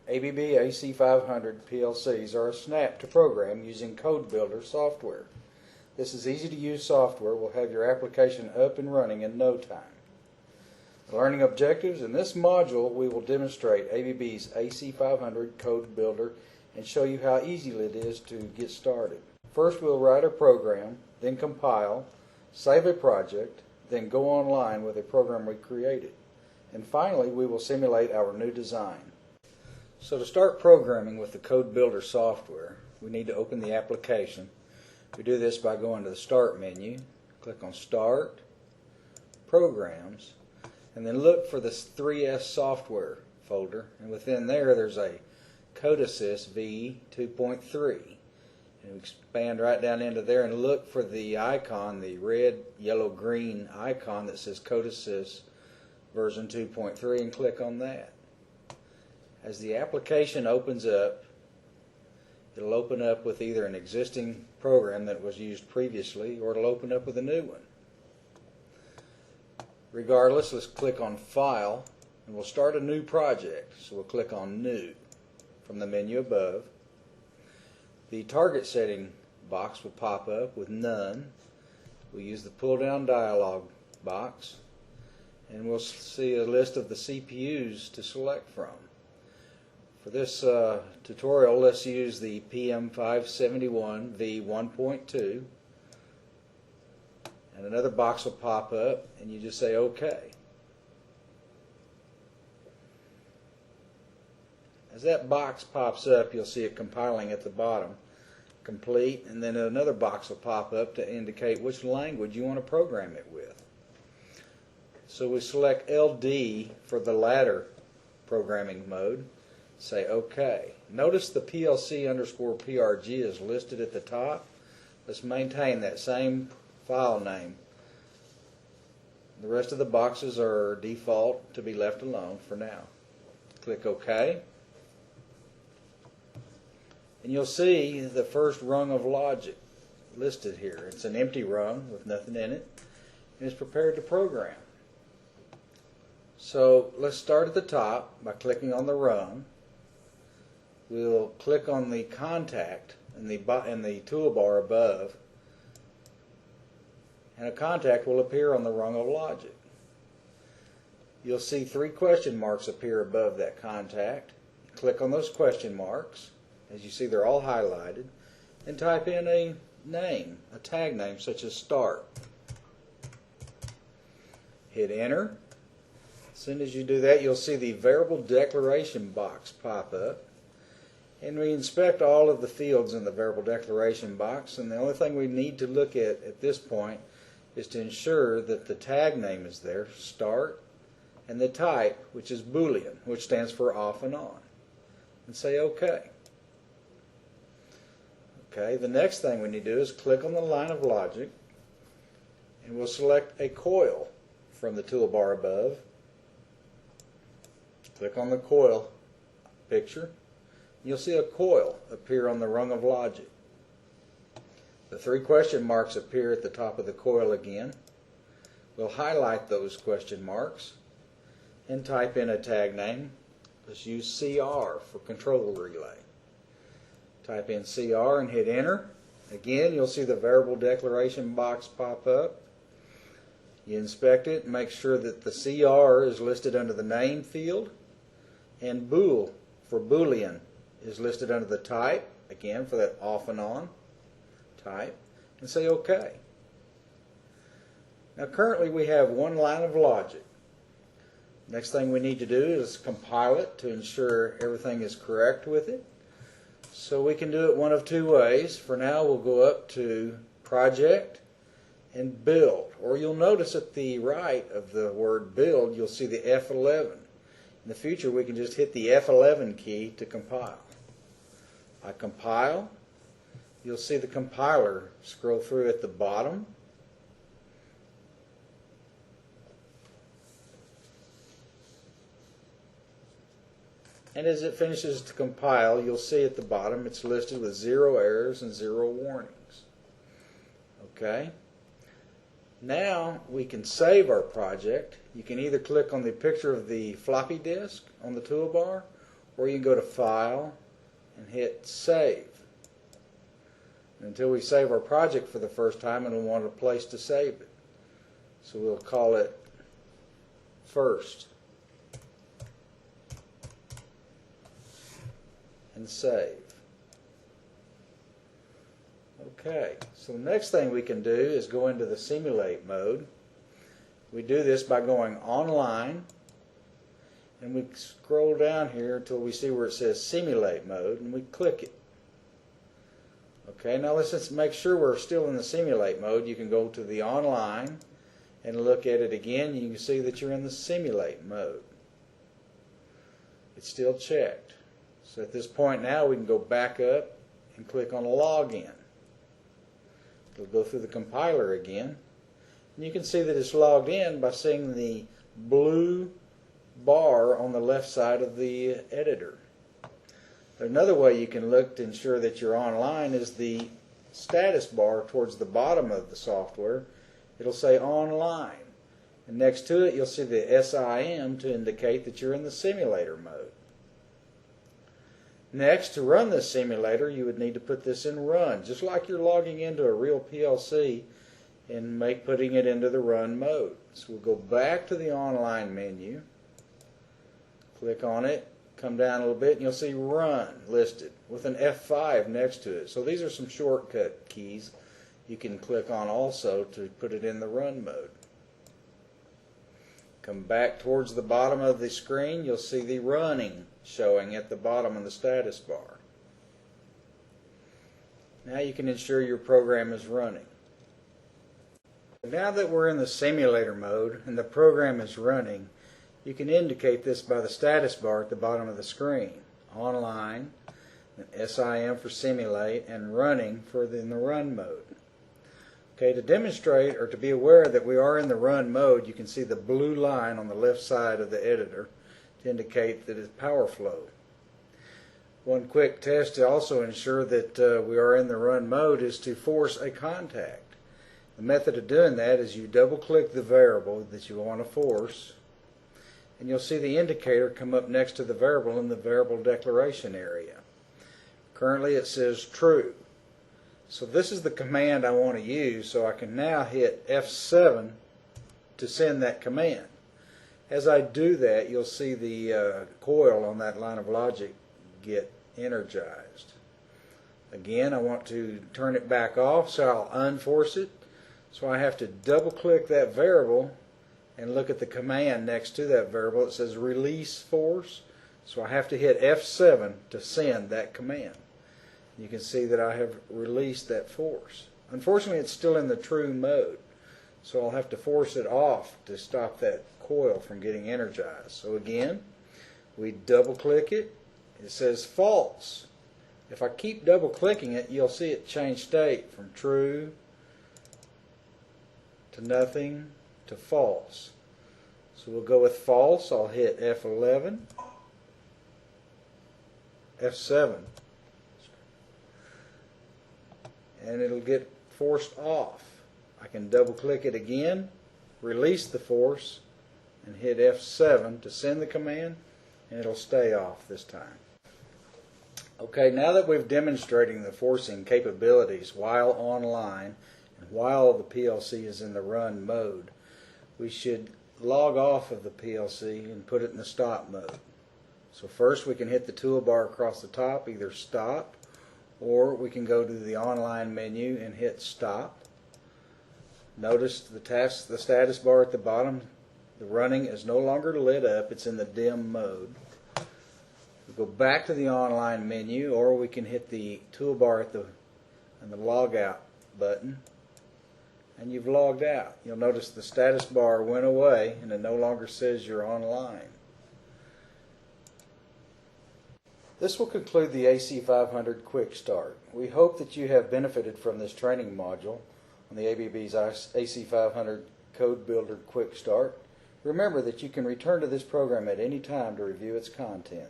ABB AC500 PLCs are a snap to program using Code Builder software. This is easy to use software will have your application up and running in no time. The learning objectives: in this module we will demonstrate ABB's AC500 Code Builder and show you how easy it is to get started. First we'll write a program, then compile, save a project, then go online with a program we created. And finally we will simulate our new design. So to start programming with the Code Builder software, we need to open the application. We do this by going to the Start menu, click on Start, Programs, and then look for the 3S software folder, and within there's a CodeSys V2.3. And we expand right down into there and look for the icon, the red, yellow, green icon that says CodeSys version 2.3, and click on that. As the application opens up, it'll open up with either an existing program that was used previously, or it'll open up with a new one. Regardless, let's click on File, and we'll start a new project. So we'll click on New from the menu above. The target setting box will pop up with None. We'll use the pull down dialog box, and we'll see a list of the CPUs to select from. For this tutorial, let's use the PM571 V1.2, and another box will pop up and you just say OK. As that box pops up, you'll see it compiling at the bottom, complete, and then another box will pop up to indicate which language you want to program it with. So we select LD for the latter programming mode. Say OK. Notice the PLC_PRG is listed at the top. Let's maintain that same file name. The rest of the boxes are default to be left alone for now. Click OK. And you'll see the first rung of logic listed here. It's an empty rung with nothing in it, and it's prepared to program. So let's start at the top by clicking on the rung. We'll click on the contact in the toolbar above, and a contact will appear on the rung of logic. You'll see 3 question marks appear above that contact. Click on those question marks. As you see, they're all highlighted, and type in a name, a tag name such as Start. Hit Enter. As soon as you do that, you'll see the variable declaration box pop up. And we inspect all of the fields in the variable declaration box, and the only thing we need to look at this point is to ensure that the tag name is there, Start, and the type, which is Boolean, which stands for off and on, and say OK. Okay, the next thing we need to do is click on the line of logic, and we'll select a coil from the toolbar above. Click on the coil picture. You'll see a coil appear on the rung of logic. The 3 question marks appear at the top of the coil again. We'll highlight those question marks and type in a tag name. Let's use CR for control relay. Type in CR and hit Enter. Again, you'll see the variable declaration box pop up. You inspect it and make sure that the CR is listed under the name field, and Bool for Boolean is listed under the type, again for that off and on type, and say OK. Now currently we have 1 line of logic. Next thing we need to do is compile it to ensure everything is correct with it. So we can do it one of 2 ways. For now we'll go up to Project and Build, or you'll notice at the right of the word Build you'll see the F11. In the future we can just hit the F11 key to compile. I compile. You'll see the compiler scroll through at the bottom. And as it finishes to compile, you'll see at the bottom it's listed with 0 errors and 0 warnings. Okay. Now we can save our project. You can either click on the picture of the floppy disk on the toolbar, or you can go to File and hit Save. Until we save our project for the first time, and we want a place to save it. So we'll call it First and save. Okay, so the next thing we can do is go into the simulate mode. We do this by going online, and we scroll down here until we see where it says simulate mode, and we click it. Okay, now let's just make sure we're still in the simulate mode. You can go to the online and look at it again. You can see that you're in the simulate mode. It's still checked. So at this point now we can go back up and click on login. It'll go through the compiler again. And you can see that it's logged in by seeing the blue bar on the left side of the editor. Another way you can look to ensure that you're online is the status bar towards the bottom of the software. It'll say online, and next to it you'll see the SIM to indicate that you're in the simulator mode. Next, to run this simulator, you would need to put this in run, just like you're logging into a real PLC and putting it into the run mode. So we'll go back to the online menu, click on it, come down a little bit, and you'll see run listed with an F5 next to it. So these are some shortcut keys you can click on also to put it in the run mode. Come back towards the bottom of the screen, you'll see the running showing at the bottom of the status bar. Now you can ensure your program is running. Now that we're in the simulator mode and the program is running, you can indicate this by the status bar at the bottom of the screen. Online, SIM for simulate, and running for in the run mode. Okay, to demonstrate or to be aware that we are in the run mode, you can see the blue line on the left side of the editor to indicate that it's power flow. One quick test to also ensure that we are in the run mode is to force a contact. The method of doing that is you double click the variable that you want to force, and you'll see the indicator come up next to the variable in the variable declaration area. Currently it says true. So this is the command I want to use, so I can now hit F7 to send that command. As I do that, you'll see the coil on that line of logic get energized. Again, I want to turn it back off, so I'll unforce it. So I have to double click that variable and look at the command next to that variable. It says release force, so I have to hit F7 to send that command. You can see that I have released that force. Unfortunately, it's still in the true mode, so I'll have to force it off to stop that coil from getting energized. So again, we double click it. It says false. If I keep double clicking it, you'll see it change state from true to nothing to false. So we'll go with false. I'll hit F11, F7, and it'll get forced off. I can double click it again, release the force, and hit F7 to send the command, and it'll stay off this time. Okay, now that we've demonstrated the forcing capabilities while online and while the PLC is in the run mode, we should log off of the PLC and put it in the stop mode. So first we can hit the toolbar across the top, either stop, or we can go to the online menu and hit stop. Notice the status bar at the bottom, the running is no longer lit up, it's in the dim mode. We'll go back to the online menu, or we can hit the toolbar at the log out button, and you've logged out. You'll notice the status bar went away and it no longer says you're online. This will conclude the AC500 Quick Start. We hope that you have benefited from this training module on the ABB's AC500 Code Builder Quick Start. Remember that you can return to this program at any time to review its content.